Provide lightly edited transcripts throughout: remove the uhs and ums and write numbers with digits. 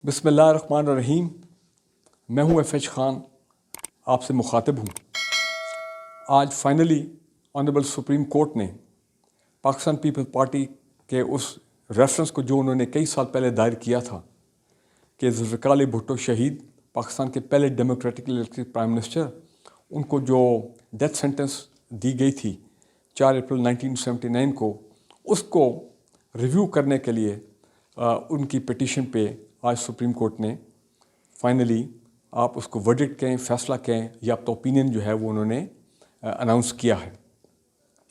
बिस्मिल्लाहिर्रहमानिर्रहीम। मैं हूँ एफ एच खान, आपसे मुखातिब हूँ। आज फाइनली ऑनरेबल सुप्रीम कोर्ट ने पाकिस्तान पीपल्स पार्टी के उस रेफरेंस को जो उन्होंने कई साल पहले दायर किया था कि जुल्फ़िकार अली भुट्टो शहीद पाकिस्तान के पहले डेमोक्रेटिकली इलेक्टेड प्राइम मिनिस्टर, उनको जो डेथ सेंटेंस दी गई थी 4 अप्रैल 1979 को, उसको रिव्यू करने के लिए उनकी पिटीशन पे आज सुप्रीम कोर्ट ने फाइनली, आप उसको वर्डिक्ट कहें, फैसला कहें या आपका ओपिनियन जो है वो उन्होंने अनाउंस किया है।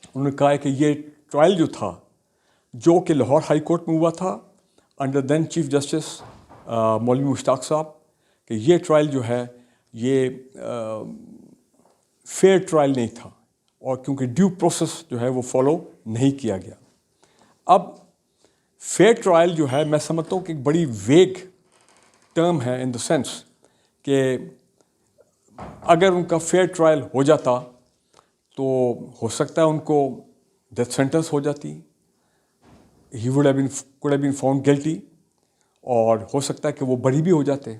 उन्होंने कहा है कि ये ट्रायल जो था, जो कि लाहौर हाई कोर्ट में हुआ था अंडर देन चीफ जस्टिस मौलवी मुश्ताक साहब, कि ये ट्रायल जो है ये फेयर ट्रायल नहीं था और क्योंकि ड्यू प्रोसेस जो है वो फॉलो नहीं किया गया। अब फेयर ट्रायल जो है, मैं समझता हूँ कि एक बड़ी वेग टर्म है इन द सेंस कि अगर उनका फेयर ट्रायल हो जाता तो हो सकता है उनको डेथ सेंटेंस हो जाती, he could have been found guilty, और हो सकता है कि वो बरी भी हो जाते।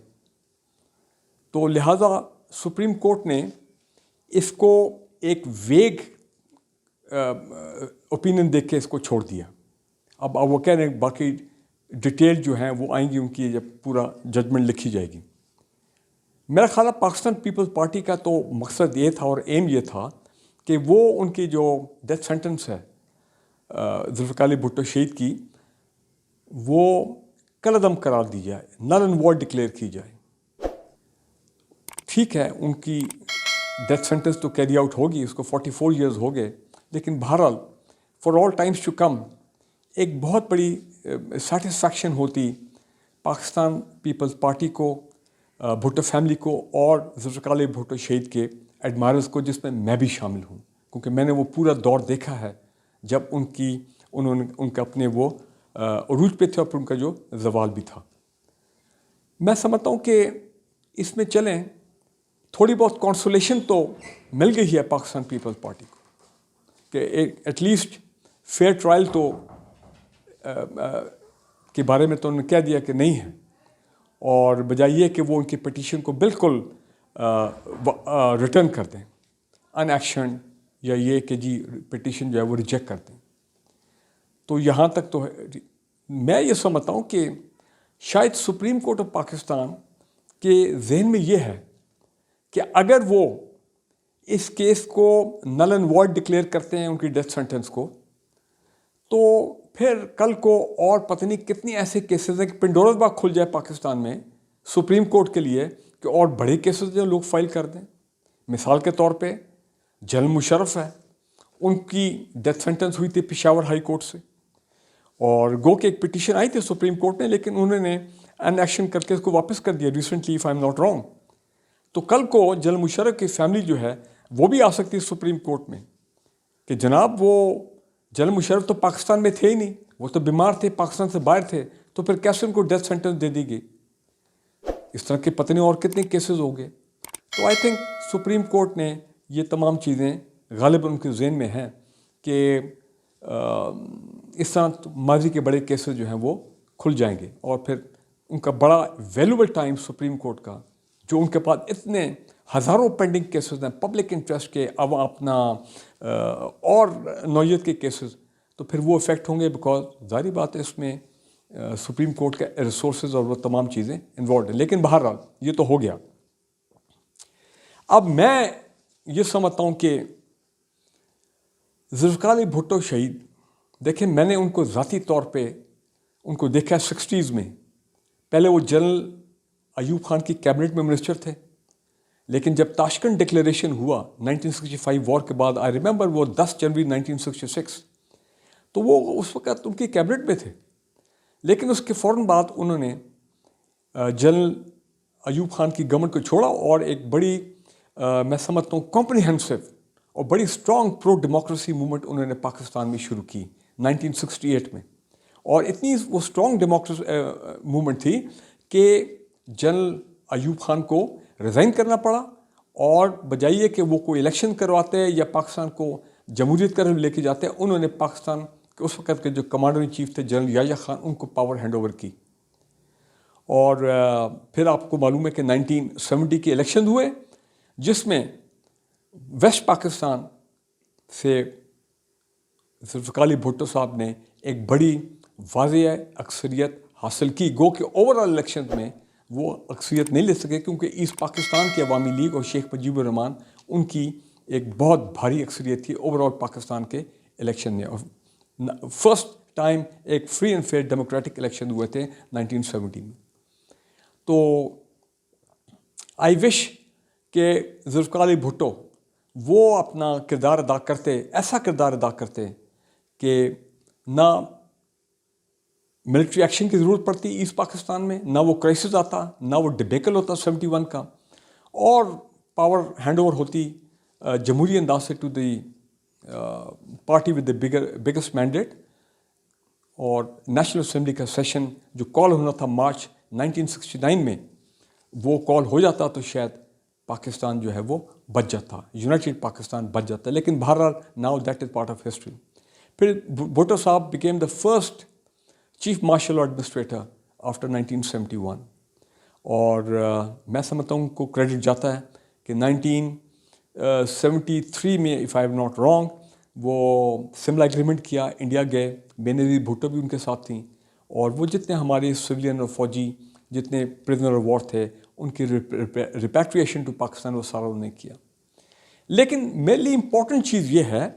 तो लिहाजा सुप्रीम कोर्ट ने इसको एक वेग ओपिनियन देख के इसको छोड़ दिया। अब वो कह रहे हैं बाकी डिटेल जो हैं वो आएंगी उनकी जब पूरा जजमेंट लिखी जाएगी। मेरा ख्याल है पाकिस्तान पीपल्स पार्टी का तो मकसद ये था और एम ये था कि वो उनकी जो डेथ सेंटेंस है जुल्फ़िकार अली भुट्टो शहीद की, वो कलअदम करार दी जाए, नल एंड वॉइड डिक्लेयर की जाए। ठीक है, उनकी डेथ सेंटेंस तो कैरी आउट होगी, उसको 44 ईयर्स हो गए, लेकिन बहरहाल for all times to come एक बहुत बड़ी सेटिस्फैक्शन होती पाकिस्तान पीपल्स पार्टी को, भुट्टो फैमिली को और जुल्फ़िकार अली भुट्टो शहीद के एडमायरर्स को, जिसमें मैं भी शामिल हूँ, क्योंकि मैंने वो पूरा दौर देखा है जब उनका अपने वो अरूज पे थे और उनका जो ज़वाल भी था। मैं समझता हूँ कि इसमें चलें, थोड़ी बहुत कंसोलेशन तो मिल गई है पाकिस्तान पीपल्स पार्टी को कि एटलीस्ट फेयर ट्रायल तो के बारे में तो उन्होंने कह दिया कि नहीं है, और बजाय ये कि वो उनकी पिटीशन को बिल्कुल रिटर्न कर दें अनएक्शन, या ये कि जी पिटीशन जो है वो रिजेक्ट कर दें। तो यहाँ तक तो मैं ये समझता हूँ कि शायद सुप्रीम कोर्ट ऑफ पाकिस्तान के जहन में ये है कि अगर वो इस केस को नल एंड वॉइड डिक्लेयर करते हैं, उनकी डेथ सेंटेंस को, तो फिर कल को और पता नहीं कितनी ऐसे केसेस हैं कि पिंडोरा's बाग खुल जाए पाकिस्तान में सुप्रीम कोर्ट के लिए कि और बड़े केसेस जो लोग फाइल कर दें। मिसाल के तौर पे जनरल मुशर्रफ है, उनकी डेथ सेंटेंस हुई थी पेशावर हाई कोर्ट से, और गो के एक पिटीशन आई थी सुप्रीम कोर्ट ने, लेकिन उन्होंने अनएक्शन करके इसको वापस कर दिया recently, if I am not wrong. तो कल को जनरल मुशर्रफ की फैमिली जो है वो भी आ सकती है सुप्रीम कोर्ट में कि जनाब वो जनरल मुशर्रफ तो पाकिस्तान में थे ही नहीं, वो तो बीमार थे, पाकिस्तान से बाहर थे, तो फिर कैसे उनको डेथ सेंटेंस दे दी गई। इस तरह के पता नहीं और कितने केसेस हो गए। तो आई थिंक सुप्रीम कोर्ट ने ये तमाम चीज़ें गालिब उनके जहन में हैं कि इस तरह माजी के बड़े केसेस जो हैं वो खुल जाएंगे, और फिर उनका बड़ा वैल्यूबल टाइम सुप्रीम कोर्ट का, जो उनके पास इतने हज़ारों पेंडिंग केसेस हैं पब्लिक इंटरेस्ट के, अब अपना और नौयत के केसेस, तो फिर वो इफ़ेक्ट होंगे, बिकॉज जारी बात है इसमें सुप्रीम कोर्ट के रिसोर्सेज और वो तमाम चीज़ें इन्वॉल्व हैं। लेकिन बहरहाल ये तो हो गया। अब मैं ये समझता हूँ कि जुल्फ़िकार अली भुट्टो शहीद, देखें मैंने उनको ज़ाती तौर पे उनको देखा 60s में। पहले वो जनरल अयूब खान की कैबिनेट में मिनिस्टर थे, लेकिन जब ताशकंद डिक्लेरेशन हुआ 1965 वॉर के बाद, आई रिमेंबर वो 10 जनवरी 1966, तो वो उस वक़्त उनकी कैबिनेट में थे, लेकिन उसके फ़ौरन बाद उन्होंने जनरल अयूब खान की गवर्नमेंट को छोड़ा और एक बड़ी मैं समझता हूँ कॉम्प्रिहेंसिव और बड़ी स्ट्रॉन्ग प्रो डेमोक्रेसी मूवमेंट उन्होंने पाकिस्तान में शुरू की 1968 में। और इतनी वो स्ट्रॉन्ग डेमोक्रेसी मूवमेंट थी कि जनरल अयूब खान को रिज़ाइन करना पड़ा, और बजाय कि वो कोई इलेक्शन करवाते हैं या पाकिस्तान को जमहूरियत कर लेके जाते हैं, उन्होंने पाकिस्तान के उस वक़्त के जो कमांडर इन चीफ थे जनरल याह्या खान, उनको पावर हैंड ओवर की। और फिर आपको मालूम है कि 1970 के इलेक्शन हुए जिसमें वेस्ट पाकिस्तान से जुल्फ़िकार अली भुट्टो साहब ने एक बड़ी वाज़ेह अक्सरियत हासिल की। गो कि ओवरऑल इलेक्शन में वो अक्सरियत नहीं ले सके क्योंकि ईस्ट पाकिस्तान की अवामी लीग और शेख मुजीबुर रहमान उनकी एक बहुत भारी अक्सरियत थी ओवरऑल पाकिस्तान के इलेक्शन में। और फर्स्ट टाइम एक free and fair democratic election हुए थे 1970 में। तो आई विश के जुल्फ़िकार अली भुट्टो वो अपना किरदार अदा करते, ऐसा किरदार अदा करते कि ना मिलिट्री एक्शन की ज़रूरत पड़ती ईस्ट पाकिस्तान में, ना वो क्राइसिस आता, ना वो डिबेकल होता 71 का, और पावर हैंड ओवर होती जमहूरी अंदाज से to the party with the biggest mandate. और नेशनल असेंबली का सेशन जो कॉल होना था मार्च 1969 में, वो कॉल हो जाता तो शायद पाकिस्तान जो है वो बच जाता, यूनाइटेड पाकिस्तान बच जाता। लेकिन बहरहाल now that is part of history. फिर भुट्टो साहब became the first chief marshal administrator after 1971। और मैं समझता हूँ उनको क्रेडिट जाता है कि 1973 में, if I am not wrong, वो सिमला एग्रीमेंट किया, इंडिया गए, बेनज़ीर भुट्टो भी उनके साथ थी, और वो जितने हमारे सिविलियन और फौजी जितने प्रिजनर ऑफ वॉर थे उनकी रिपैट्रिएशन टू पाकिस्तान वो सारा उन्होंने किया। लेकिन मेरे लिए इम्पॉर्टेंट चीज़ ये है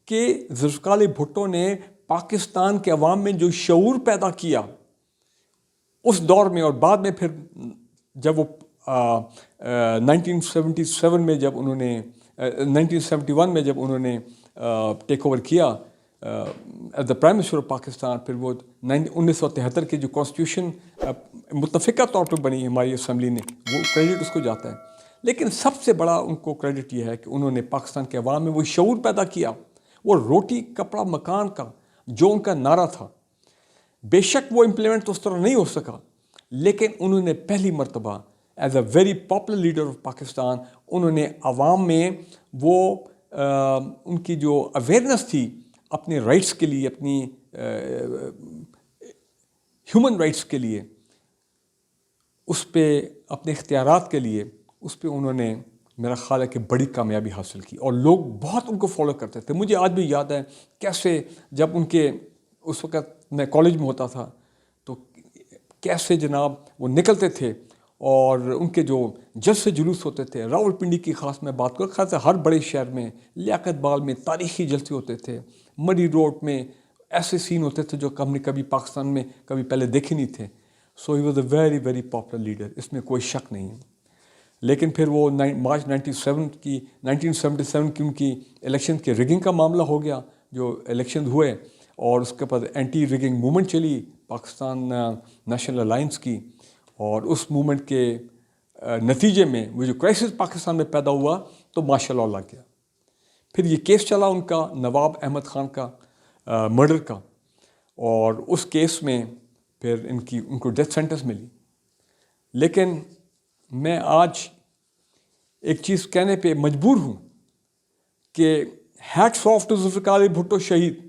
कि जुल्फ़िकार अली भुट्टो ने पाकिस्तान के अवाम में जो शऊर पैदा किया उस दौर में, और बाद में फिर जब वो 1977 में जब उन्होंने 1971 में जब उन्होंने टेक ओवर किया as the prime minister of Pakistan, फिर वो 1973 की जो कॉन्स्टिट्यूशन मुत्तफ़िका तौर पर बनी हमारी असम्बली ने, वो क्रेडिट उसको जाता है। लेकिन सबसे बड़ा उनको क्रेडिट ये है कि उन्होंने पाकिस्तान के अवाम में वो शऊर पैदा किया, वो रोटी कपड़ा मकान का जो उनका नारा था। बेशक वो इम्प्लीमेंट तो उस तरह नहीं हो सका, लेकिन उन्होंने पहली मरतबा as a very popular leader of Pakistan उन्होंने अवाम में वो उनकी जो अवेयरनेस थी अपने राइट्स के लिए, अपनी ह्यूमन राइट्स के लिए, उस पर अपने इख्तियारात के लिए, उस पर उन्होंने मेरा ख़्याल है कि बड़ी कामयाबी हासिल की और लोग बहुत उनको फॉलो करते थे। मुझे आज भी याद है कैसे जब उनके, उस वक़्त मैं कॉलेज में होता था, तो कैसे जनाब वो निकलते थे और उनके जो जलसे जुलूस होते थे, रावलपिंडी की ख़ास मैं बात करूँ, ख़ास हर बड़े शहर में, लियाकत बाग में तारीख़ी जलसे होते थे, मरी रोड में ऐसे सीन होते थे जो हमने कभी पाकिस्तान में कभी पहले देखे नहीं थे। So he was a very very popular leader, इसमें कोई शक नहीं है। लेकिन फिर वो मार्च 1977 की उनकी इलेक्शन के रिगिंग का मामला हो गया, जो इलेक्शन हुए, और उसके बाद एंटी रिगिंग मूवमेंट चली पाकिस्तान नेशनल अलायंस की, और उस मूवमेंट के नतीजे में वो जो क्राइसिस पाकिस्तान में पैदा हुआ तो मार्शल लॉ लग गया। फिर ये केस चला उनका नवाब अहमद ख़ान का मर्डर का, और उस केस में फिर उनको डेथ सेंटेंस मिली। लेकिन मैं आज एक चीज़ कहने पे मजबूर हूँ कि hats off to Zulfikar Ali Bhutto शहीद,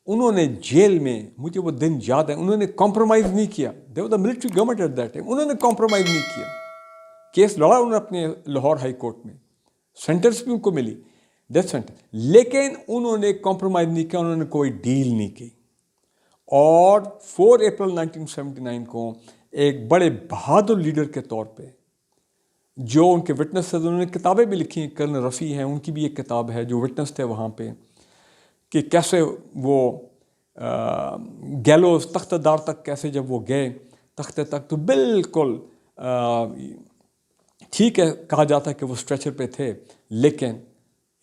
उन्होंने जेल में, मुझे वो दिन याद है, उन्होंने कॉम्प्रोमाइज़ नहीं किया। They were the military government at that time, उन्होंने कॉम्प्रोमाइज़ नहीं किया। केस लड़ा उन्होंने अपने लाहौर हाई कोर्ट में, सेंटेंस भी उनको मिली, डेथ सेंटेंस, लेकिन उन्होंने कॉम्प्रोमाइज़ नहीं किया, उन्होंने कोई डील नहीं की। और 4 अप्रैल 1979 को एक बड़े बहादुर लीडर के तौर पे, जो उनके विटनेस थे, उन्होंने किताबें भी लिखी, कर्नल रफ़ी हैं, उनकी भी एक किताब है जो विटनेस थे वहाँ पे, कि कैसे वो गैलोस तख्तदार तक कैसे जब वो गए तख्ते तक, तो बिल्कुल ठीक है, कहा जाता है कि वो स्ट्रेचर पे थे, लेकिन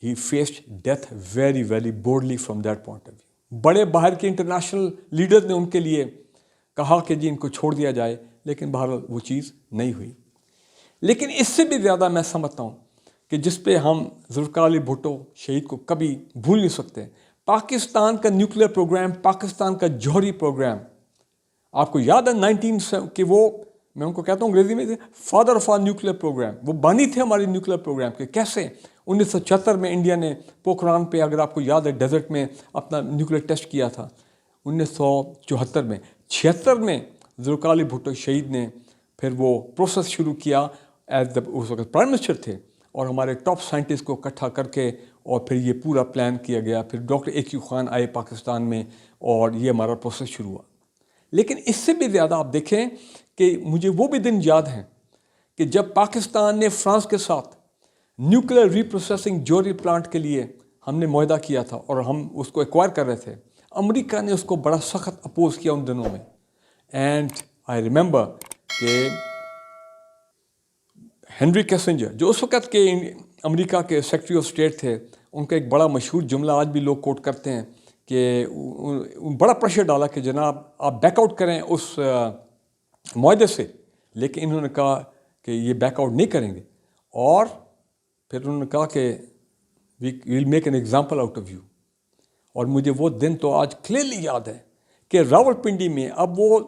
ही faced death very very boldly from that point of view. बड़े बाहर के इंटरनेशनल लीडर्स ने उनके लिए कहा कि जी इनको छोड़ दिया जाए, लेकिन बहरहाल वो चीज़ नहीं हुई। लेकिन इससे भी ज़्यादा मैं समझता हूँ कि जिस पे हम जुल्फ़िकार अली भुट्टो शहीद को कभी भूल नहीं सकते, पाकिस्तान का न्यूक्लियर प्रोग्राम, पाकिस्तान का जौहरी प्रोग्राम, आपको याद है 19 कि वो, मैं उनको कहता हूँ अंग्रेजी में, father of our nuclear program, वो बानी थे हमारे न्यूक्लियर प्रोग्राम के। कैसे 1976 में इंडिया ने पोखरान पे, अगर आपको याद है, डेजर्ट में अपना न्यूक्लियर टेस्ट किया था। 1974 में, 76 में जुल्फ़िकार अली भुट्टो शहीद ने फिर वो प्रोसेस शुरू किया उस वक्त प्राइम मिनिस्टर थे, और हमारे टॉप साइंटिस्ट को इकट्ठा करके और फिर ये पूरा प्लान किया गया। फिर डॉक्टर ए क्यू खान आए पाकिस्तान में और ये हमारा प्रोसेस शुरू हुआ। लेकिन इससे भी ज़्यादा आप देखें कि मुझे वो भी दिन याद हैं कि जब पाकिस्तान ने फ्रांस के साथ न्यूक्लियर रीप्रोसेसिंग जोरी प्लांट के लिए हमने मुआहदा किया था और हम उसको एक्वायर कर रहे थे, अमेरिका ने उसको बड़ा सख्त अपोज किया उन दिनों में। एंड आई रिमेंबर कि हेनरी किसिंजर, जो उस वक़्त के अमेरिका के सेक्रेटरी ऑफ स्टेट थे, उनका एक बड़ा मशहूर जुमला आज भी लोग कोट करते हैं कि बड़ा प्रेशर डाला कि जनाब आप बैकआउट करें उस मुआहदे से, लेकिन इन्होंने कहा कि ये बैकआउट नहीं करेंगे। और फिर उन्होंने कहा कि we will make an example out of you. और मुझे वो दिन तो आज क्लियरली याद है कि रावलपिंडी में, अब वो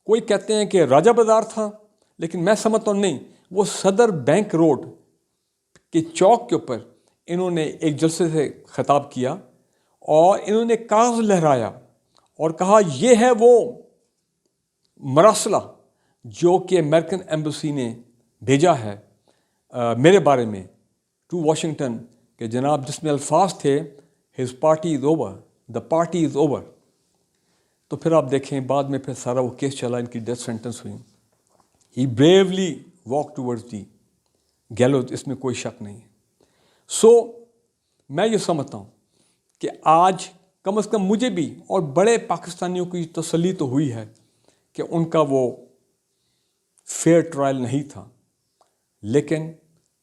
कोई कहते हैं कि राजा बाज़ार था, लेकिन मैं समझता हूँ नहीं, वो सदर बैंक रोड के चौक के ऊपर इन्होंने एक जलसे से ख़िताब किया और इन्होंने कागज़ लहराया और कहा ये है वो मरासला जो कि अमेरिकन एम्बेसी ने भेजा है मेरे बारे में टू वाशिंगटन, कि जनाब जिसमें अल्फाज थे his party is over, the party is over. तो फिर आप देखें बाद में फिर सारा वो केस चला, इनकी डेथ सेंटेंस हुई। He bravely walk towards the gallows, इसमें कोई शक नहीं है। सो मैं ये समझता हूँ कि आज कम से कम मुझे भी और बड़े पाकिस्तानियों की तसल्ली तो हुई है कि उनका वो फेयर ट्रायल नहीं था, लेकिन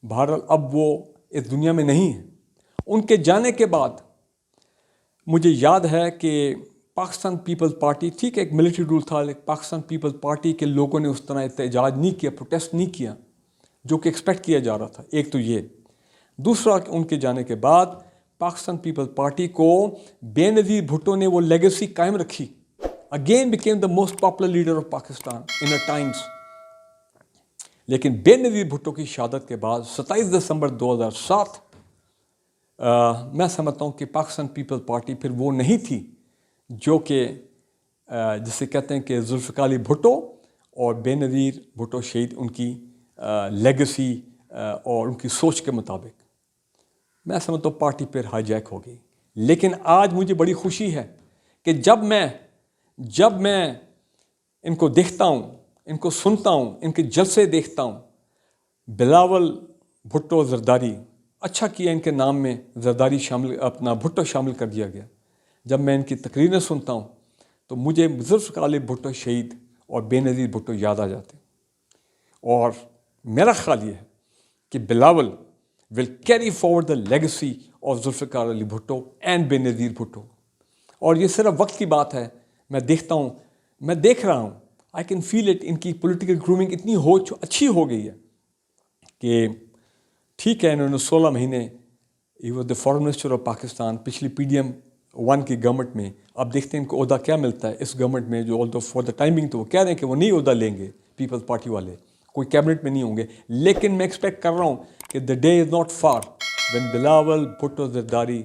बहरहाल अब वो इस दुनिया में नहीं है। उनके जाने के बाद मुझे याद है कि पाकिस्तान पीपल्स पार्टी, ठीक है एक मिलिट्री रूल था, लेकिन पाकिस्तान पीपल्स पार्टी के लोगों ने उस तरह एहतजाज नहीं किया, प्रोटेस्ट नहीं किया जो कि एक्सपेक्ट किया जा रहा था। एक तो ये, दूसरा उनके जाने के बाद पाकिस्तान पीपल्स पार्टी को बेनज़ीर भुट्टो ने वो लेगेसी कायम रखी, again became the most popular leader of Pakistan in a times. लेकिन बेनज़ीर भुट्टो की शहादत के बाद 27 दिसंबर 2007 मैं समझता हूँ कि पाकिस्तान पीपल्स पार्टी फिर वो नहीं थी जो कि जिसे कहते हैं कि जुल्फ़िकार अली भुट्टो और बेनज़ीर भुट्टो शहीद उनकी लेगेसी और उनकी सोच के मुताबिक मैं समझता हूँ पार्टी फिर हाईजैक हो गई। लेकिन आज मुझे बड़ी खुशी है कि जब मैं इनको देखता हूँ, इनको सुनता हूँ, इनके जलसे देखता हूँ, बिलावल भुट्टो ज़रदारी, अच्छा किया इनके नाम में ज़रदारी शामिल, अपना भुट्टो शामिल कर दिया गया। जब मैं इनकी तकरीरें सुनता हूँ तो मुझे जुल्फ़िकार अली भुट्टो शहीद और बेनज़ीर भुट्टो याद आ जाते। और मेरा ख्याल ये है कि Bilawal will carry forward the legacy of Zulfikar Ali Bhutto and Benazir Bhutto. और ये सिर्फ वक्त की बात है। मैं देखता हूँ, मैं देख रहा हूँ, आई कैन फील इट, इनकी पॉलिटिकल ग्रूमिंग इतनी अच्छी हो गई है कि ठीक है इन्होंने 16 महीने, he was the foreign minister of Pakistan पिछली PDM 1 की गवर्नमेंट में। अब देखते हैं इनको ओहदा क्या मिलता है इस गवर्नमेंट में, जो ऑल्दो फॉर द टाइमिंग तो वो कह रहे हैं कि वो नहीं ओहदा लेंगे, पीपल्स पार्टी वाले कोई कैबिनेट में नहीं होंगे। लेकिन मैं एक्सपेक्ट कर रहा हूँ कि the day is not far when Bilawal Bhutto Zardari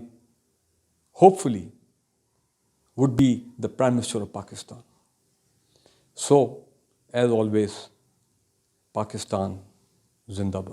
hopefully would be the Prime Minister of Pakistan. So, as always, Pakistan Zindabad.